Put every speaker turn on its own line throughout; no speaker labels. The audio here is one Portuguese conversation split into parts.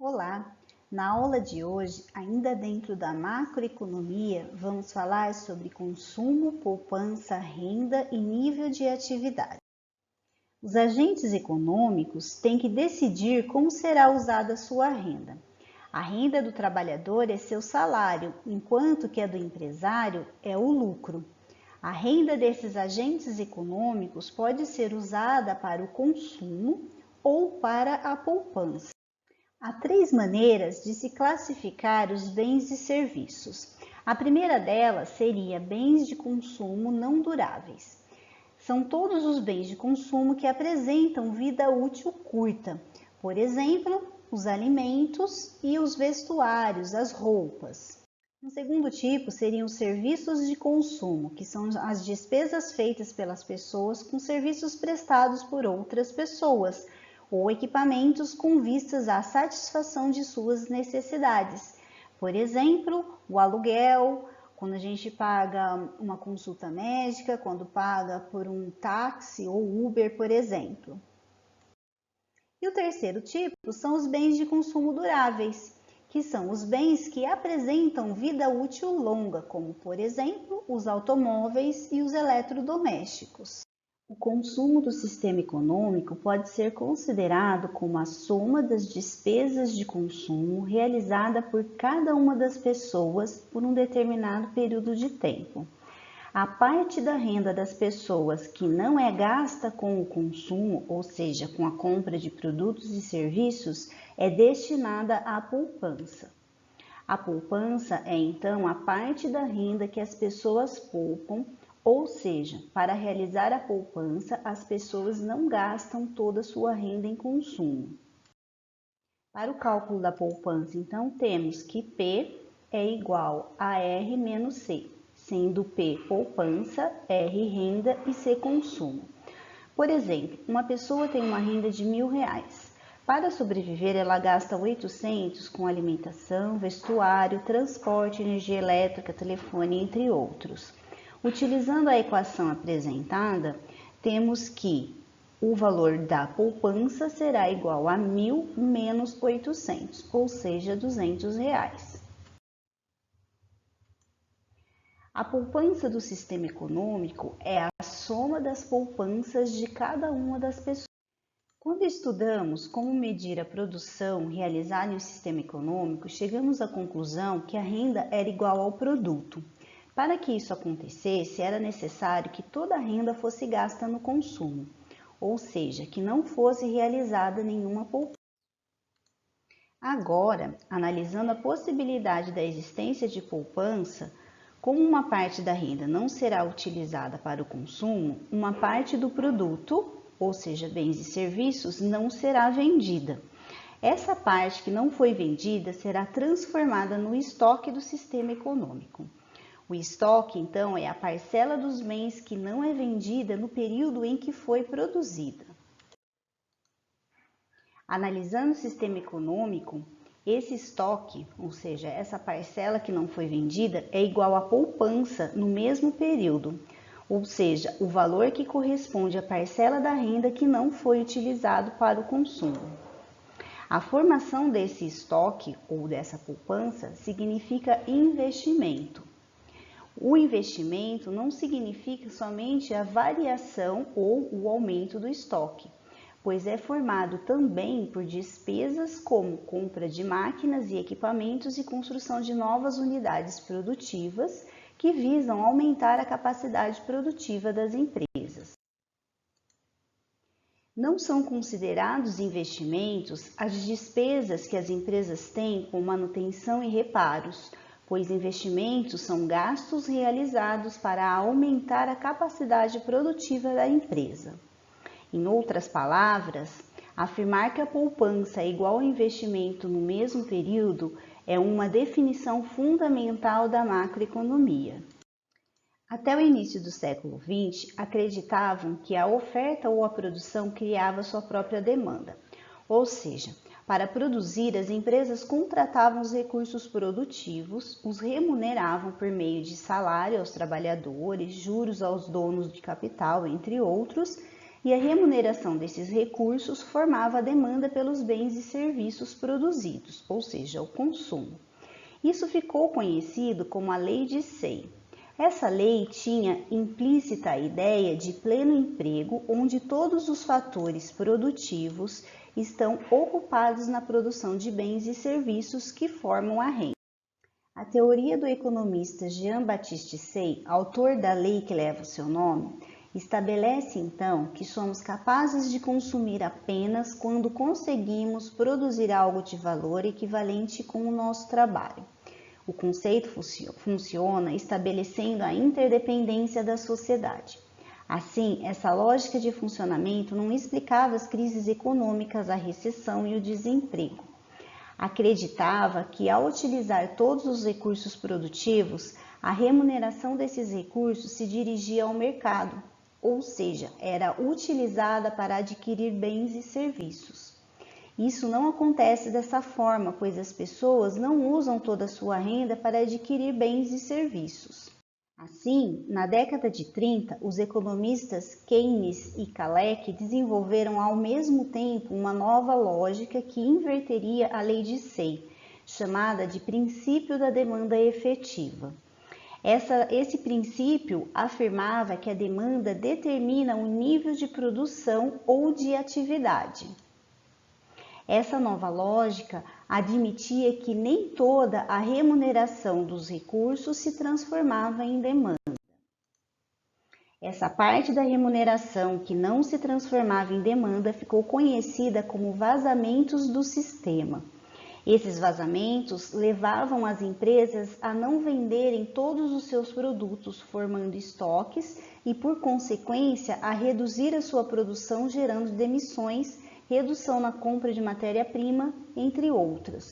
Olá! Na aula de hoje, ainda dentro da macroeconomia, vamos falar sobre consumo, poupança, renda e nível de atividade. Os agentes econômicos têm que decidir como será usada a sua renda. A renda do trabalhador é seu salário, enquanto que a do empresário é o lucro. A renda desses agentes econômicos pode ser usada para o consumo ou para a poupança. Há três maneiras de se classificar os bens e serviços. A primeira delas seria bens de consumo não duráveis. São todos os bens de consumo que apresentam vida útil curta. Por exemplo, os alimentos e os vestuários, as roupas. Um segundo tipo seriam os serviços de consumo, que são as despesas feitas pelas pessoas com serviços prestados por outras pessoas, ou equipamentos com vistas à satisfação de suas necessidades. Por exemplo, o aluguel, quando a gente paga uma consulta médica, quando paga por um táxi ou Uber, por exemplo. E o terceiro tipo são os bens de consumo duráveis, que são os bens que apresentam vida útil longa, como, por exemplo, os automóveis e os eletrodomésticos. O consumo do sistema econômico pode ser considerado como a soma das despesas de consumo realizada por cada uma das pessoas por um determinado período de tempo. A parte da renda das pessoas que não é gasta com o consumo, ou seja, com a compra de produtos e serviços, é destinada à poupança. A poupança é então a parte da renda que as pessoas poupam, ou seja, para realizar a poupança, as pessoas não gastam toda a sua renda em consumo. Para o cálculo da poupança, então, temos que P é igual a R menos C, sendo P poupança, R renda e C consumo. Por exemplo, uma pessoa tem uma renda de R$1.000. Para sobreviver, ela gasta 800 com alimentação, vestuário, transporte, energia elétrica, telefone, entre outros. Utilizando a equação apresentada, temos que o valor da poupança será igual a 1.000 menos 800, ou seja, R$200. A poupança do sistema econômico é a soma das poupanças de cada uma das pessoas. Quando estudamos como medir a produção realizada em um sistema econômico, chegamos à conclusão que a renda era igual ao produto. Para que isso acontecesse, era necessário que toda a renda fosse gasta no consumo, ou seja, que não fosse realizada nenhuma poupança. Agora, analisando a possibilidade da existência de poupança, como uma parte da renda não será utilizada para o consumo, uma parte do produto, ou seja, bens e serviços, não será vendida. Essa parte que não foi vendida será transformada no estoque do sistema econômico. O estoque, então, é a parcela dos bens que não é vendida no período em que foi produzida. Analisando o sistema econômico, esse estoque, ou seja, essa parcela que não foi vendida, é igual à poupança no mesmo período, ou seja, o valor que corresponde à parcela da renda que não foi utilizado para o consumo. A formação desse estoque ou dessa poupança significa investimento. O investimento não significa somente a variação ou o aumento do estoque, pois é formado também por despesas como compra de máquinas e equipamentos e construção de novas unidades produtivas que visam aumentar a capacidade produtiva das empresas. Não são considerados investimentos as despesas que as empresas têm com manutenção e reparos, pois investimentos são gastos realizados para aumentar a capacidade produtiva da empresa. Em outras palavras, afirmar que a poupança é igual ao investimento no mesmo período é uma definição fundamental da macroeconomia. Até o início do século XX, acreditavam que a oferta ou a produção criava sua própria demanda, ou seja, para produzir, as empresas contratavam os recursos produtivos, os remuneravam por meio de salário aos trabalhadores, juros aos donos de capital, entre outros, e a remuneração desses recursos formava a demanda pelos bens e serviços produzidos, ou seja, o consumo. Isso ficou conhecido como a Lei de Say. Essa lei tinha implícita a ideia de pleno emprego, onde todos os fatores produtivos estão ocupados na produção de bens e serviços que formam a renda. A teoria do economista Jean-Baptiste Say, autor da lei que leva o seu nome, estabelece então que somos capazes de consumir apenas quando conseguimos produzir algo de valor equivalente com o nosso trabalho. O conceito funciona estabelecendo a interdependência da sociedade. Assim, essa lógica de funcionamento não explicava as crises econômicas, a recessão e o desemprego. Acreditava que, ao utilizar todos os recursos produtivos, a remuneração desses recursos se dirigia ao mercado, ou seja, era utilizada para adquirir bens e serviços. Isso não acontece dessa forma, pois as pessoas não usam toda a sua renda para adquirir bens e serviços. Assim, na década de 30, os economistas Keynes e Hayek desenvolveram ao mesmo tempo uma nova lógica que inverteria a lei de Say, chamada de princípio da demanda efetiva. Esse princípio afirmava que a demanda determina o nível de produção ou de atividade. Essa nova lógica admitia que nem toda a remuneração dos recursos se transformava em demanda. Essa parte da remuneração que não se transformava em demanda ficou conhecida como vazamentos do sistema. Esses vazamentos levavam as empresas a não venderem todos os seus produtos, formando estoques e, por consequência, a reduzir a sua produção, gerando demissões, redução na compra de matéria-prima, entre outras.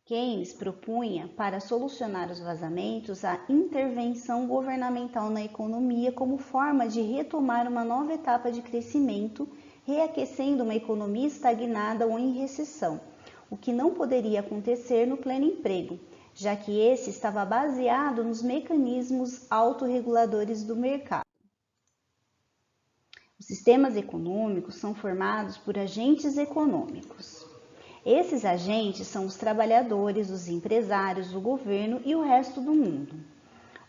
Keynes propunha, para solucionar os vazamentos, a intervenção governamental na economia como forma de retomar uma nova etapa de crescimento, reaquecendo uma economia estagnada ou em recessão, o que não poderia acontecer no pleno emprego, já que esse estava baseado nos mecanismos autorreguladores do mercado. Os sistemas econômicos são formados por agentes econômicos. Esses agentes são os trabalhadores, os empresários, o governo e o resto do mundo.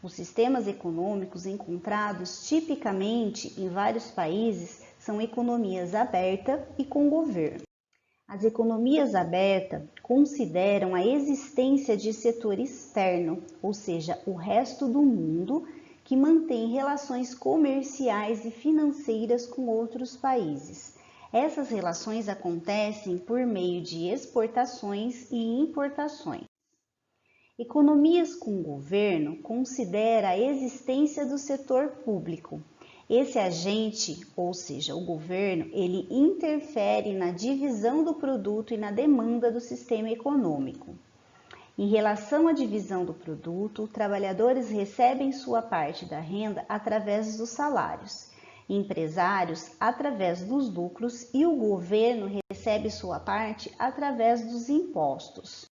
Os sistemas econômicos encontrados tipicamente em vários países são economias abertas e com governo. As economias abertas consideram a existência de setor externo, ou seja, o resto do mundo, que mantém relações comerciais e financeiras com outros países. Essas relações acontecem por meio de exportações e importações. Economias com governo considera a existência do setor público. Esse agente, ou seja, o governo, ele interfere na divisão do produto e na demanda do sistema econômico. Em relação à divisão do produto, trabalhadores recebem sua parte da renda através dos salários, empresários através dos lucros e o governo recebe sua parte através dos impostos.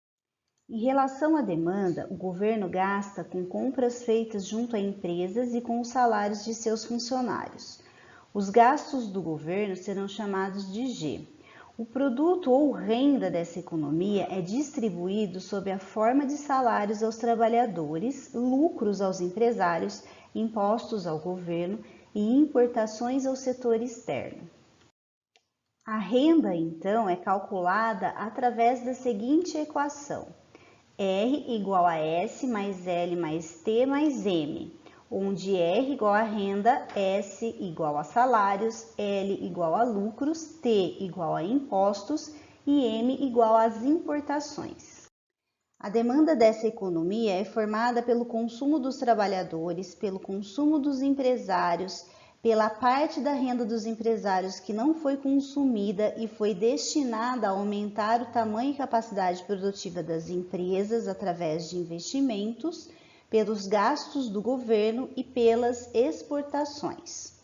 Em relação à demanda, o governo gasta com compras feitas junto a empresas e com os salários de seus funcionários. Os gastos do governo serão chamados de G. O produto ou renda dessa economia é distribuído sob a forma de salários aos trabalhadores, lucros aos empresários, impostos ao governo e importações ao setor externo. A renda, então, é calculada através da seguinte equação: R igual a S mais L mais T mais M, onde R igual a renda, S igual a salários, L igual a lucros, T igual a impostos e M igual às importações. A demanda dessa economia é formada pelo consumo dos trabalhadores, pelo consumo dos empresários, pela parte da renda dos empresários que não foi consumida e foi destinada a aumentar o tamanho e capacidade produtiva das empresas através de investimentos, pelos gastos do governo e pelas exportações.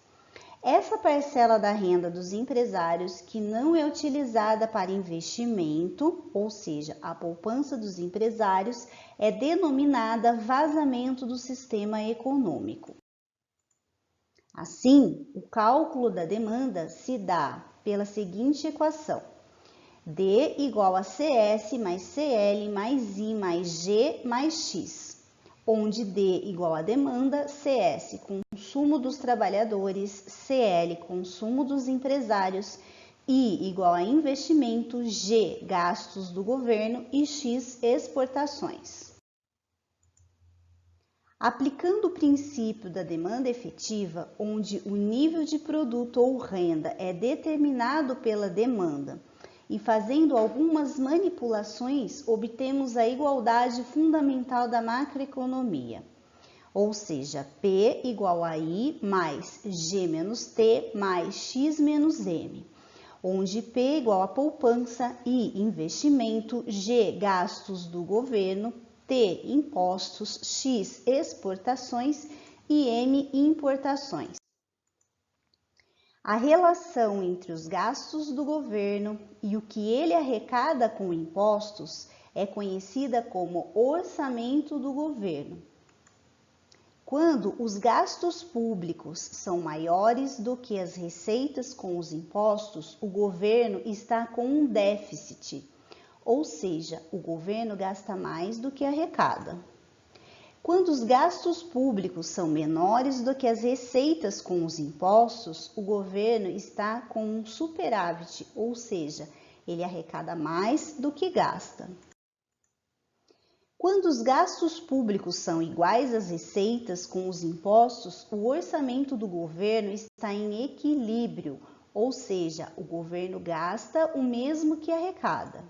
Essa parcela da renda dos empresários que não é utilizada para investimento, ou seja, a poupança dos empresários, é denominada vazamento do sistema econômico. Assim, o cálculo da demanda se dá pela seguinte equação: D igual a CS mais CL mais I mais G mais X, onde D igual a demanda, CS consumo dos trabalhadores, CL consumo dos empresários, I igual a investimento, G gastos do governo e X exportações. Aplicando o princípio da demanda efetiva, onde o nível de produto ou renda é determinado pela demanda, e fazendo algumas manipulações, obtemos a igualdade fundamental da macroeconomia, ou seja, P igual a I mais G menos T mais X menos M, onde P igual a poupança, I investimento, G gastos do governo, T impostos, X exportações e M importações. A relação entre os gastos do governo e o que ele arrecada com impostos é conhecida como orçamento do governo. Quando os gastos públicos são maiores do que as receitas com os impostos, o governo está com um déficit, ou seja, o governo gasta mais do que arrecada. Quando os gastos públicos são menores do que as receitas com os impostos, o governo está com um superávit, ou seja, ele arrecada mais do que gasta. Quando os gastos públicos são iguais às receitas com os impostos, o orçamento do governo está em equilíbrio, ou seja, o governo gasta o mesmo que arrecada.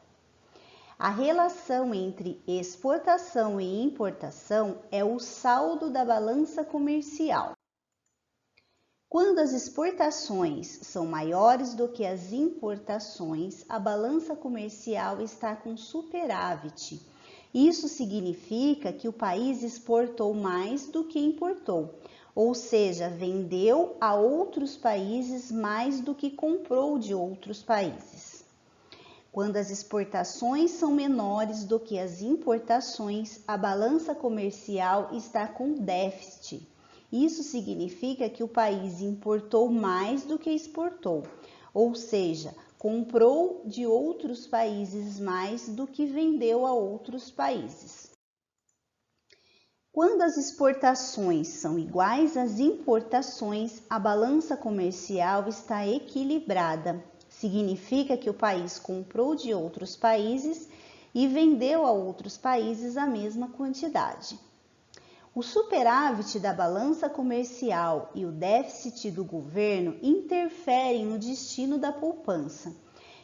A relação entre exportação e importação é o saldo da balança comercial. Quando as exportações são maiores do que as importações, a balança comercial está com superávit. Isso significa que o país exportou mais do que importou, ou seja, vendeu a outros países mais do que comprou de outros países. Quando as exportações são menores do que as importações, a balança comercial está com déficit. Isso significa que o país importou mais do que exportou, ou seja, comprou de outros países mais do que vendeu a outros países. Quando as exportações são iguais às importações, a balança comercial está equilibrada. Significa que o país comprou de outros países e vendeu a outros países a mesma quantidade. O superávit da balança comercial e o déficit do governo interferem no destino da poupança.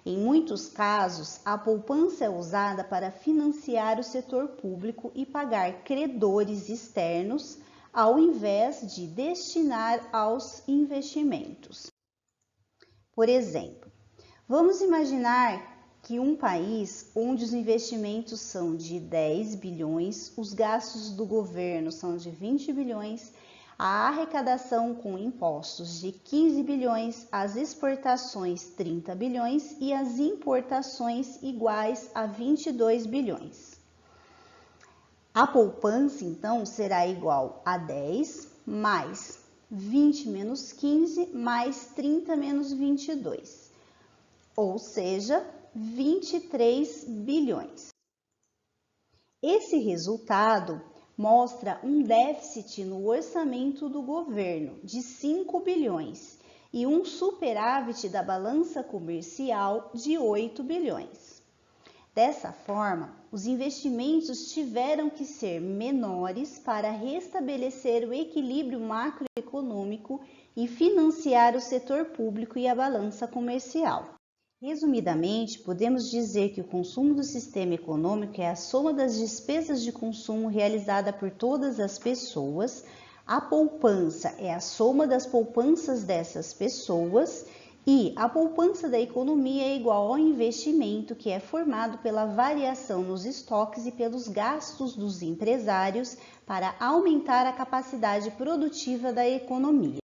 Em muitos casos, a poupança é usada para financiar o setor público e pagar credores externos, ao invés de destinar aos investimentos. Por exemplo, vamos imaginar que um país onde os investimentos são de 10 bilhões, os gastos do governo são de 20 bilhões, a arrecadação com impostos de 15 bilhões, as exportações 30 bilhões e as importações iguais a 22 bilhões. A poupança, então, será igual a 10 mais 20 menos 15 mais 30 menos 22. Ou seja, 23 bilhões. Esse resultado mostra um déficit no orçamento do governo de 5 bilhões e um superávit da balança comercial de 8 bilhões. Dessa forma, os investimentos tiveram que ser menores para restabelecer o equilíbrio macroeconômico e financiar o setor público e a balança comercial. Resumidamente, podemos dizer que o consumo do sistema econômico é a soma das despesas de consumo realizada por todas as pessoas, a poupança é a soma das poupanças dessas pessoas e a poupança da economia é igual ao investimento, que é formado pela variação nos estoques e pelos gastos dos empresários para aumentar a capacidade produtiva da economia.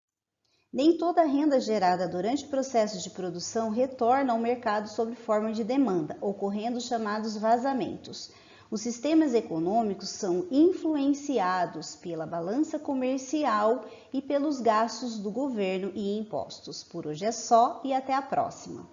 Nem toda a renda gerada durante o processo de produção retorna ao mercado sob forma de demanda, ocorrendo os chamados vazamentos. Os sistemas econômicos são influenciados pela balança comercial e pelos gastos do governo e impostos. Por hoje é só e até a próxima.